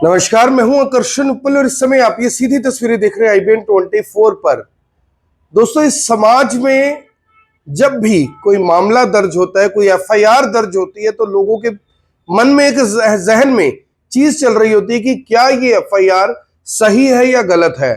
नमस्कार, मैं हूं आकर्षण उपल और इस समय आप ये सीधी तस्वीरें देख रहे हैं IBN 24 पर। दोस्तों, इस समाज में जब भी कोई मामला दर्ज होता है, कोई FIR दर्ज होती है, तो लोगों के मन में एक जहन में चीज चल रही होती है कि क्या ये FIR सही है या गलत है।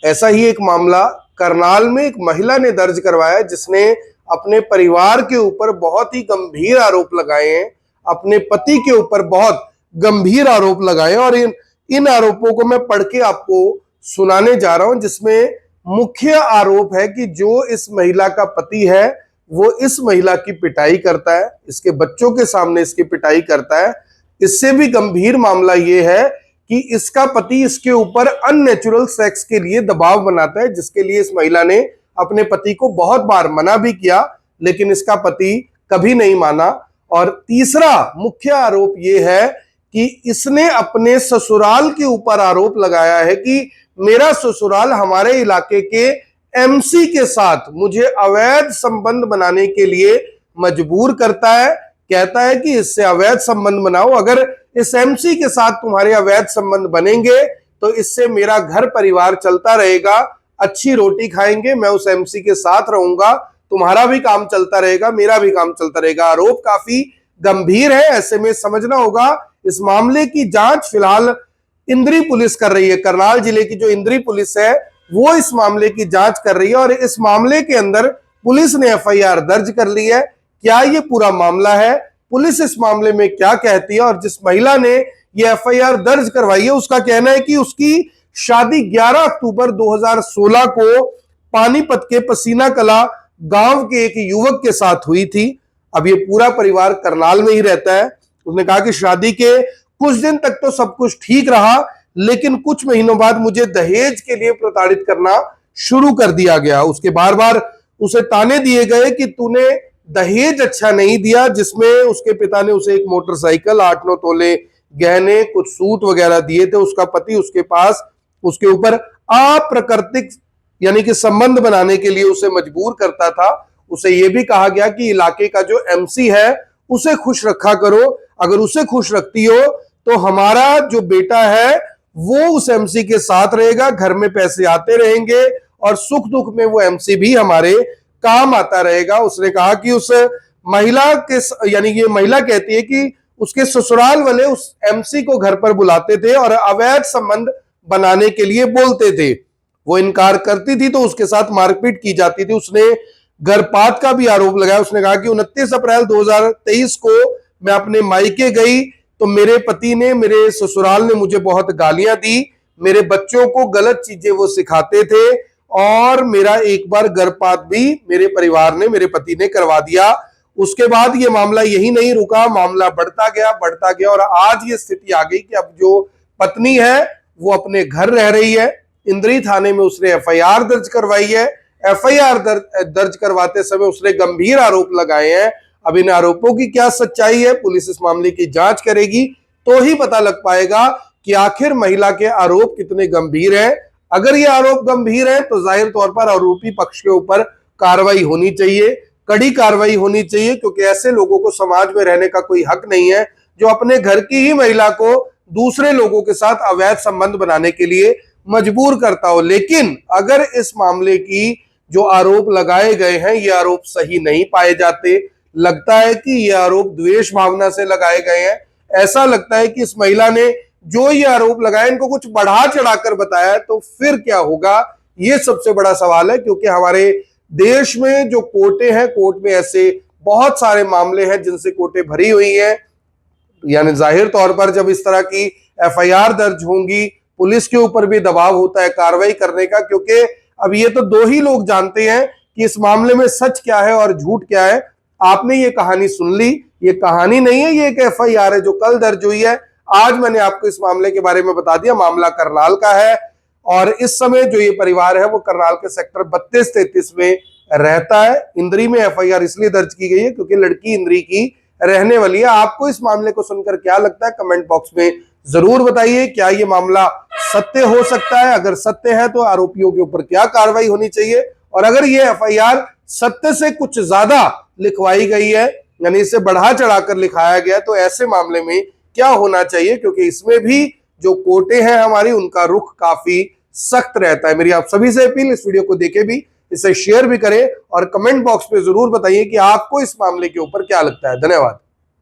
ऐसा ही एक मामला करनाल में एक महिला ने दर्ज करवाया, जिसने अपने परिवार के ऊपर बहुत ही गंभीर आरोप लगाए हैं, अपने पति के ऊपर बहुत गंभीर आरोप लगाए। और इन आरोपों को मैं पढ़ के आपको सुनाने जा रहा हूं, जिसमें मुख्य आरोप है कि जो इस महिला का पति है वो इस महिला की पिटाई करता है, इसके बच्चों के सामने इसकी पिटाई करता है। इससे भी गंभीर मामला ये है कि इसका पति इसके ऊपर अननेचुरल सेक्स के लिए दबाव बनाता है, जिसके लिए इस महिला ने अपने पति को बहुत बार मना भी किया, लेकिन इसका पति कभी नहीं माना। और तीसरा मुख्य आरोप यह है कि इसने अपने ससुराल के ऊपर आरोप लगाया है कि मेरा ससुराल हमारे इलाके के MC के साथ मुझे अवैध संबंध बनाने के लिए मजबूर करता है। कहता है कि इससे अवैध संबंध बनाओ, अगर इस MC के साथ तुम्हारे अवैध संबंध बनेंगे तो इससे मेरा घर परिवार चलता रहेगा, अच्छी रोटी खाएंगे, मैं उस MC के साथ रहूंगा, तुम्हारा भी काम चलता रहेगा, मेरा भी काम चलता रहेगा। आरोप काफी गंभीर है, ऐसे में समझना होगा। इस मामले की जांच फिलहाल इंद्री पुलिस कर रही है। करनाल जिले की जो इंद्री पुलिस है वो इस मामले की जांच कर रही है और इस मामले के अंदर पुलिस ने FIR दर्ज कर ली है। क्या ये पूरा मामला है, पुलिस इस मामले में क्या कहती है, और जिस महिला ने ये FIR दर्ज करवाई है उसका कहना है कि उसकी शादी 11 अक्टूबर 2016 को पानीपत के पसीना कला गांव के एक युवक के साथ हुई थी। अब ये पूरा परिवार करनाल में ही रहता है। उसने कहा कि शादी के कुछ दिन तक तो सब कुछ ठीक रहा, लेकिन कुछ महीनों बाद मुझे दहेज के लिए प्रताड़ित करना शुरू कर दिया गया। उसके बार बार उसे ताने दिए गए कि तूने दहेज अच्छा नहीं दिया, जिसमें उसके पिता ने उसे एक मोटरसाइकिल, 8-9 तोले गहने, कुछ सूट वगैरह दिए थे। उसका पति उसके पास उसके ऊपर अप्राकृतिक यानी कि संबंध बनाने के लिए उसे मजबूर करता था। उसे यह भी कहा गया कि इलाके का जो MC है उसे खुश रखा करो, अगर उसे खुश रखती हो तो हमारा जो बेटा है वो उस MC के साथ रहेगा, घर में पैसे आते रहेंगे और सुख दुख में वो MC भी हमारे काम आता रहेगा। उसने कहा कि उस महिला के यानी कि ये महिला कहती है कि उसके ससुराल वाले उस MC को घर पर बुलाते थे और अवैध संबंध बनाने के लिए बोलते थे। वो इनकार करती थी तो उसके साथ मारपीट की जाती थी। उसने गर्भपात का भी आरोप लगाया। उसने कहा कि 29 अप्रैल 2023 को मैं अपने मायके गई तो मेरे पति ने, मेरे ससुराल ने मुझे बहुत गालियां दी, मेरे बच्चों को गलत चीजें वो सिखाते थे और मेरा एक बार गर्भपात भी मेरे परिवार ने, मेरे पति ने करवा दिया। उसके बाद ये मामला यही नहीं रुका, मामला बढ़ता गया और आज ये स्थिति आ गई कि अब जो पत्नी है वो अपने घर रह रही है। इंद्री थाने में उसने FIR दर्ज करवाई है। FIR दर्ज करवाते समय उसने गंभीर आरोप लगाए हैं। अब इन आरोपों की क्या सच्चाई है, पुलिस इस मामले की जांच करेगी तो ही पता लग पाएगा कि आखिर महिला के आरोप कितने गंभीर हैं। अगर ये आरोप गंभीर है तो जाहिर तौर पर आरोपी पक्ष के ऊपर कार्रवाई होनी चाहिए, कड़ी कार्रवाई होनी चाहिए, क्योंकि ऐसे लोगों को समाज में रहने का कोई हक नहीं है जो अपने घर की ही महिला को दूसरे लोगों के साथ अवैध संबंध बनाने के लिए मजबूर करता हो। लेकिन अगर इस मामले की जो आरोप लगाए गए हैं ये आरोप सही नहीं पाए जाते, लगता है कि ये आरोप द्वेष भावना से लगाए गए हैं, ऐसा लगता है कि इस महिला ने जो ये आरोप लगाए इनको कुछ बढ़ा चढ़ाकर बताया, तो फिर क्या होगा, ये सबसे बड़ा सवाल है। क्योंकि हमारे देश में जो कोर्टें हैं, कोर्ट में ऐसे बहुत सारे मामले हैं जिनसे कोर्टें भरी हुई हैं। यानी जाहिर तौर पर जब इस तरह की FIR दर्ज होंगी, पुलिस के ऊपर भी दबाव होता है कार्रवाई करने का, क्योंकि अब ये तो दो ही लोग जानते हैं कि इस मामले में सच क्या है और झूठ क्या है। आपने ये कहानी सुन ली, ये कहानी नहीं है, ये एक FIR है जो कल दर्ज हुई है। आज मैंने आपको इस मामले के बारे में बता दिया। मामला करनाल का है और इस समय जो ये परिवार है वो करनाल के सेक्टर 32-33 में रहता है। इंद्री में FIR इसलिए दर्ज की गई है क्योंकि लड़की इंद्री की रहने वाली है। आपको इस मामले को सुनकर क्या लगता है, कमेंट बॉक्स में जरूर बताइए। क्या ये मामला सत्य हो सकता है? अगर सत्य है तो आरोपियों के ऊपर क्या कार्रवाई होनी चाहिए, और अगर ये FIR सत्य से कुछ ज्यादा लिखवाई गई है, यानी इसे बढ़ा चढ़ाकर लिखाया गया, तो ऐसे मामले में क्या होना चाहिए, क्योंकि इसमें भी जो कोर्टें हैं हमारी उनका रुख काफी सख्त रहता है। मेरी आप सभी से अपील, इस वीडियो को देखे भी, इसे शेयर भी करें और कमेंट बॉक्स में जरूर बताइए कि आपको इस मामले के ऊपर क्या लगता है। धन्यवाद।